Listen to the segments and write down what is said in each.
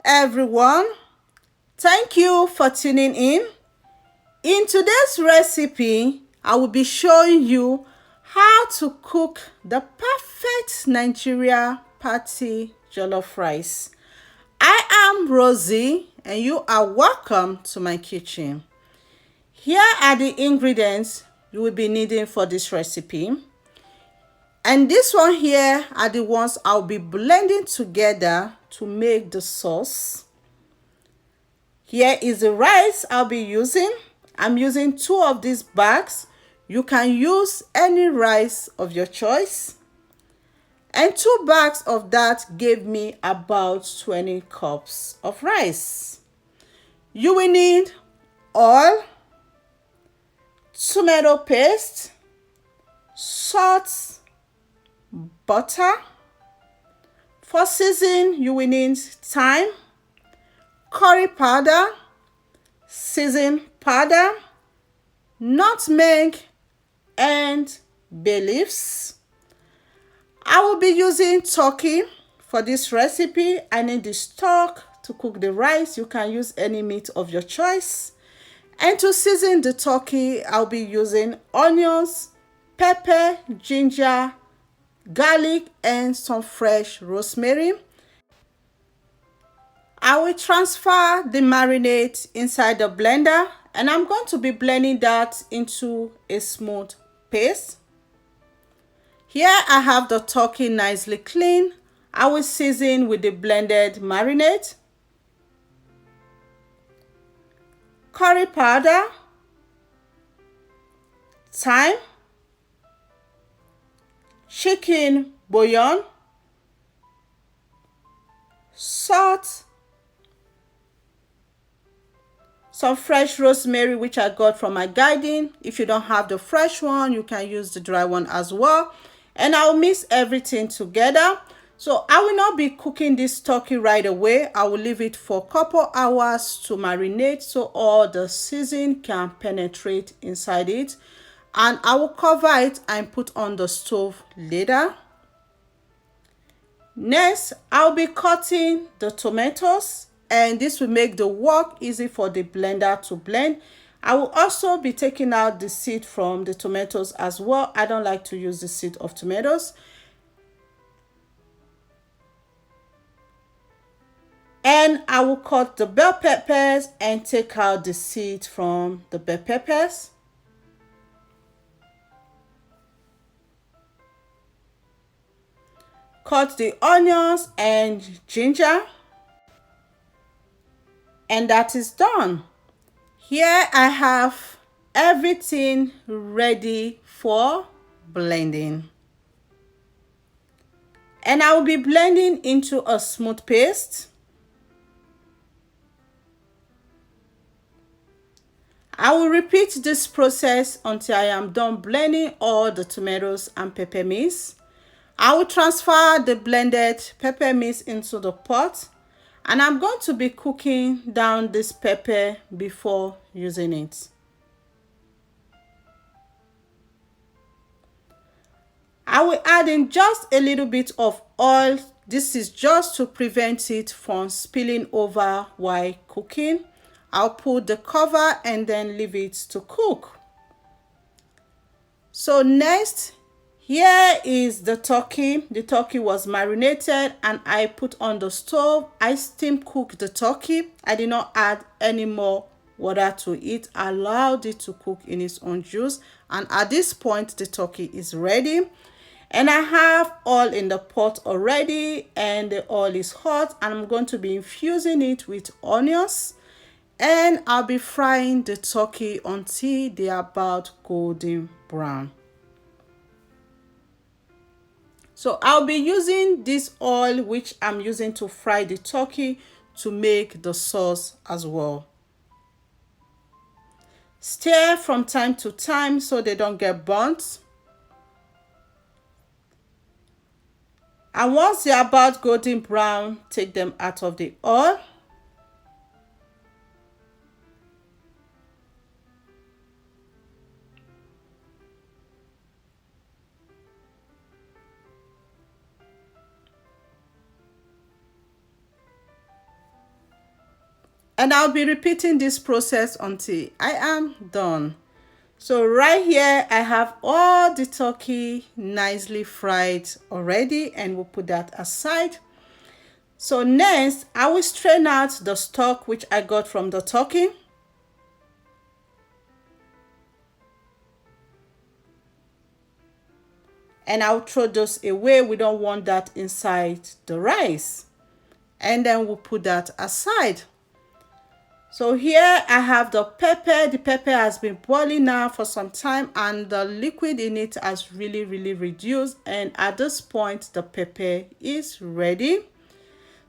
Everyone, thank you for tuning in. In today's recipe, I will be showing you how to cook the perfect Nigeria party jollof rice. I am Rosie and you are welcome to my kitchen. Here are the ingredients you will be needing for this recipe. And this one here are the ones I'll be blending together to make the sauce. Here is the rice I'll be using. I'm using 2 of these bags. You can use any rice of your choice. And 2 bags of that gave me about 20 cups of rice. You will need oil, tomato paste, salt, butter. For seasoning, you will need thyme, curry powder, season powder, nutmeg, and bay leaves. I will be using turkey for this recipe. I need the stock to cook the rice. You can use any meat of your choice. And to season the turkey, I'll be using onions, pepper, ginger, garlic, and some fresh rosemary. I will transfer the marinade inside the blender and I'm going to be blending that into a smooth paste. Here I have the turkey nicely clean. I will season with the blended marinade, curry powder, thyme, chicken bouillon, salt, some fresh rosemary which I got from my garden. If you don't have the fresh one, you can use the dry one as well. And I'll mix everything together. So I will not be cooking this turkey right away. I will leave it for a couple hours to marinate so all the seasoning can penetrate inside it. And I will cover it and put on the stove later. Next, I'll be cutting the tomatoes and this will make the work easy for the blender to blend. I will also be taking out the seed from the tomatoes as well. I don't like to use the seed of tomatoes. And I will cut the bell peppers and take out the seed from the bell peppers. Cut the onions and ginger. And that is done. Here I have everything ready for blending. And I will be blending into a smooth paste. I will repeat this process until I am done blending all the tomatoes and pepper mix. I will transfer the blended pepper mix into the pot. And I'm going to be cooking down this pepper before using it. I will add in just a little bit of oil. This is just to prevent it from spilling over while cooking. I'll put the cover and then leave it to cook. So next, here is the turkey. The turkey was marinated and I put on the stove. I steam cooked the turkey. I did not add any more water to it. I allowed it to cook in its own juice. And at this point, the turkey is ready. And I have oil in the pot already and the oil is hot. And I'm going to be infusing it with onions. And I'll be frying the turkey until they are about golden brown. So I'll be using this oil which I'm using to fry the turkey to make the sauce as well. Stir from time to time so they don't get burnt. And once they're about golden brown, take them out of the oil. And I'll be repeating this process until I am done. So right here, I have all the turkey nicely fried already, and we'll put that aside. So next, I will strain out the stock which I got from the turkey. And I'll throw those away. We don't want that inside the rice. And then we'll put that aside. So here I have the pepper. The pepper has been boiling now for some time, and the liquid in it has really reduced. And at this point, the pepper is ready.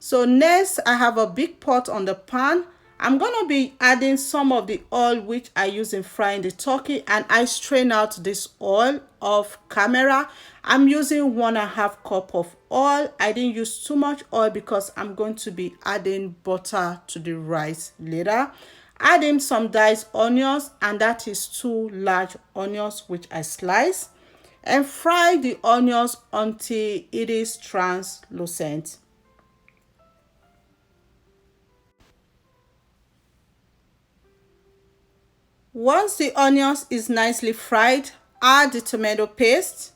So next, I have a big pot on the pan. I'm going to be adding some of the oil which I use in frying the turkey, and I strain out this oil off camera. I'm using 1.5 cup of oil. I didn't use too much oil because I'm going to be adding butter to the rice later. Adding some diced onions, and that is 2 large onions which I slice, and fry the onions until it is translucent. Once the onions is nicely fried, add the tomato paste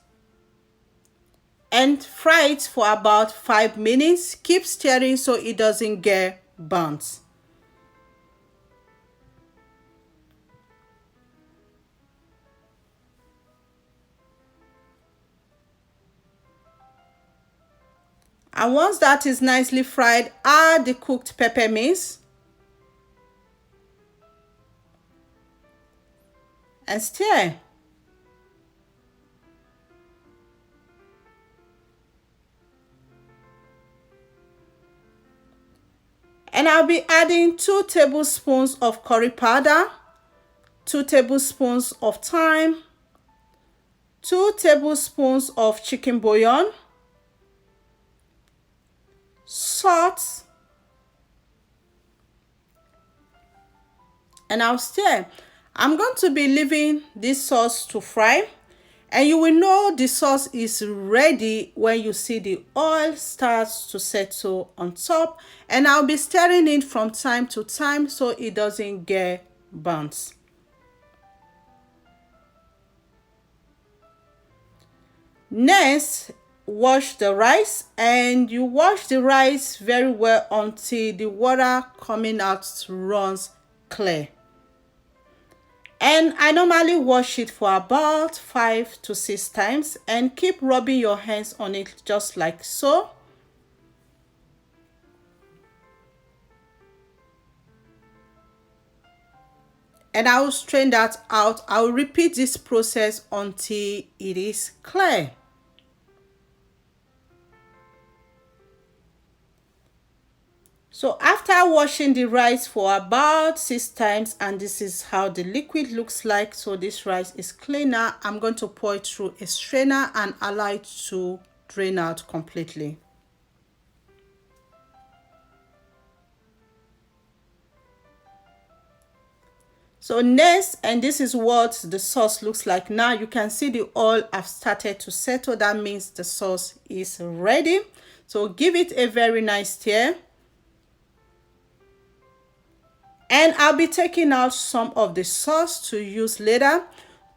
and fry it for about 5 minutes. Keep stirring so it doesn't get burnt. And once that is nicely fried, add the cooked peppermints and stir. And I'll be adding 2 tablespoons of curry powder, 2 tablespoons of thyme, 2 tablespoons of chicken bouillon, salt, and I'll stir. I'm going to be leaving this sauce to fry, and you will know the sauce is ready when you see the oil starts to settle on top, and I'll be stirring it from time to time so it doesn't get burnt. Next, wash the rice, and you wash the rice very well until the water coming out runs clear. And I normally wash it for about 5 to 6 times, and keep rubbing your hands on it just like so. And I will strain that out. I will repeat this process until it is clear. So after washing the rice for about 6 times, and this is how the liquid looks like, so this rice is cleaner, I'm going to pour it through a strainer and allow it to drain out completely. So next, and this is what the sauce looks like now. You can see the oil have started to settle. That means the sauce is ready. So give it a very nice stir. And I'll be taking out some of the sauce to use later.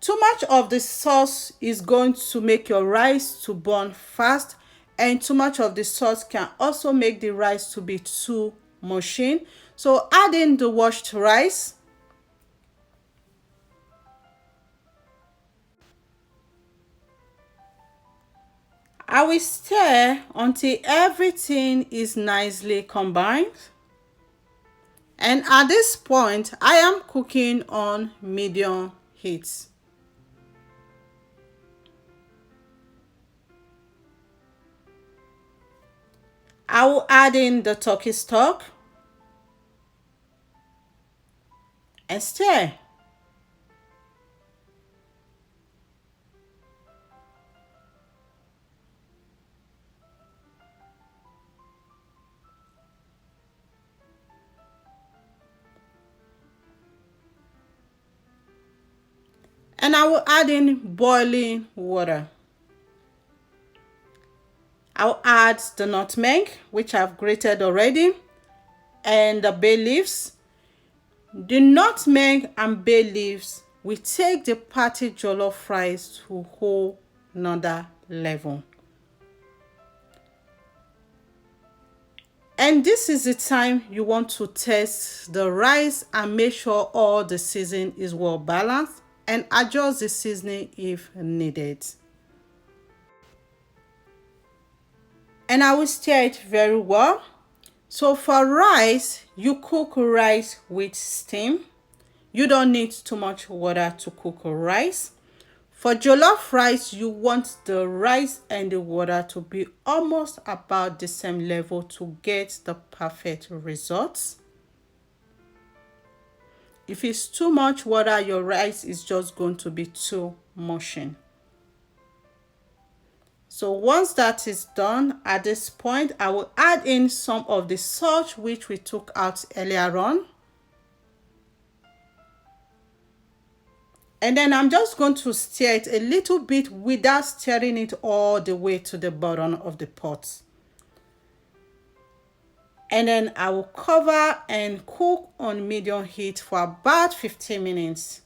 Too much of the sauce is going to make your rice to burn fast, and too much of the sauce can also make the rice to be too mushy. So add in the washed rice. I will stir until everything is nicely combined. And at this point, I am cooking on medium heat. I will add in the turkey stock and stir. And I will add in boiling water. I'll add the nutmeg, which I've grated already, and the bay leaves. The nutmeg and bay leaves will take the party jollof rice to a whole nother level. And this is the time you want to test the rice and make sure all the seasoning is well balanced, and adjust the seasoning if needed. And I will stir it very well. So for rice, you cook rice with steam. You don't need too much water to cook rice. For jollof rice, you want the rice and the water to be almost about the same level to get the perfect results. If it's too much water, your rice is just going to be too mushy. So once that is done, at this point, I will add in some of the salt which we took out earlier on. And then I'm just going to stir it a little bit without stirring it all the way to the bottom of the pot. And then I will cover and cook on medium heat for about 15 minutes.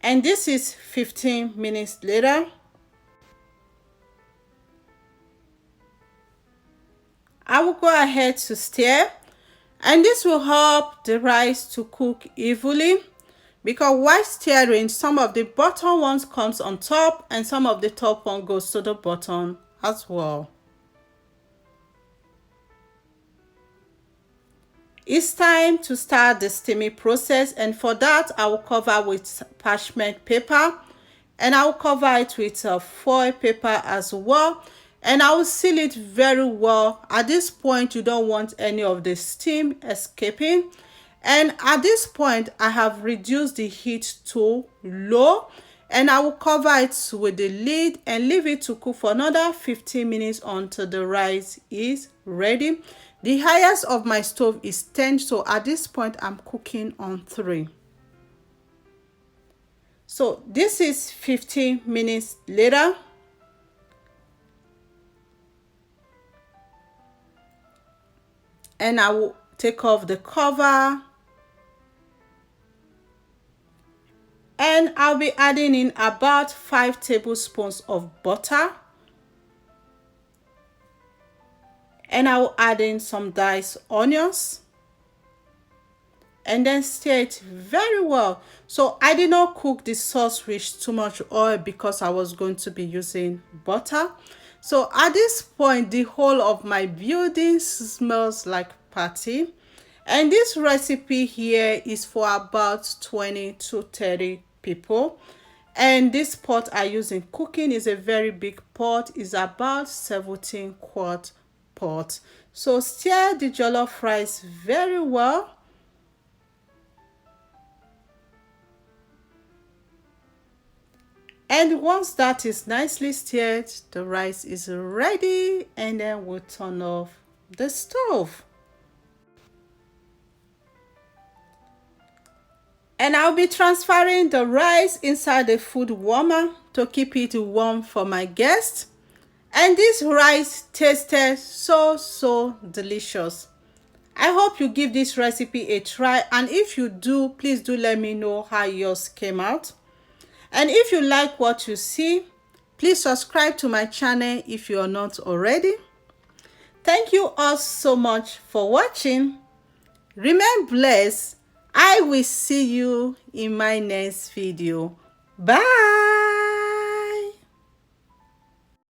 And this is 15 minutes later. I will go ahead to stir, and this will help the rice to cook evenly, because while stirring, some of the bottom ones comes on top and some of the top one goes to the bottom as well. It's time to start the steaming process, and for that I will cover with parchment paper, and I will cover it with a foil paper as well, and I will seal it very well. At this point, you don't want any of the steam escaping. And at this point, I have reduced the heat to low, and I will cover it with the lid and leave it to cook for another 15 minutes until the rice is ready. The highest of my stove is 10, so at this point, I'm cooking on 3. So this is 15 minutes later. And I will take off the cover, and I'll be adding in about 5 tablespoons of butter, and I will add in some diced onions, and then stir it very well. So I did not cook the sauce with too much oil because I was going to be using butter. So at this point, the whole of my building smells like party. And this recipe here is for about 20 to 30 people. And this pot I use in cooking is a very big pot. It's about 17 quart pot. So stir the jollof rice very well. And once that is nicely stirred, the rice is ready, and then we'll turn off the stove. And I'll be transferring the rice inside the food warmer to keep it warm for my guests. And this rice tasted so delicious. I hope you give this recipe a try, and if you do, please do let me know how yours came out. And if you like what you see, please subscribe to my channel if you are not already. Thank you all so much for watching. Remain blessed. I will see you in my next video. Bye.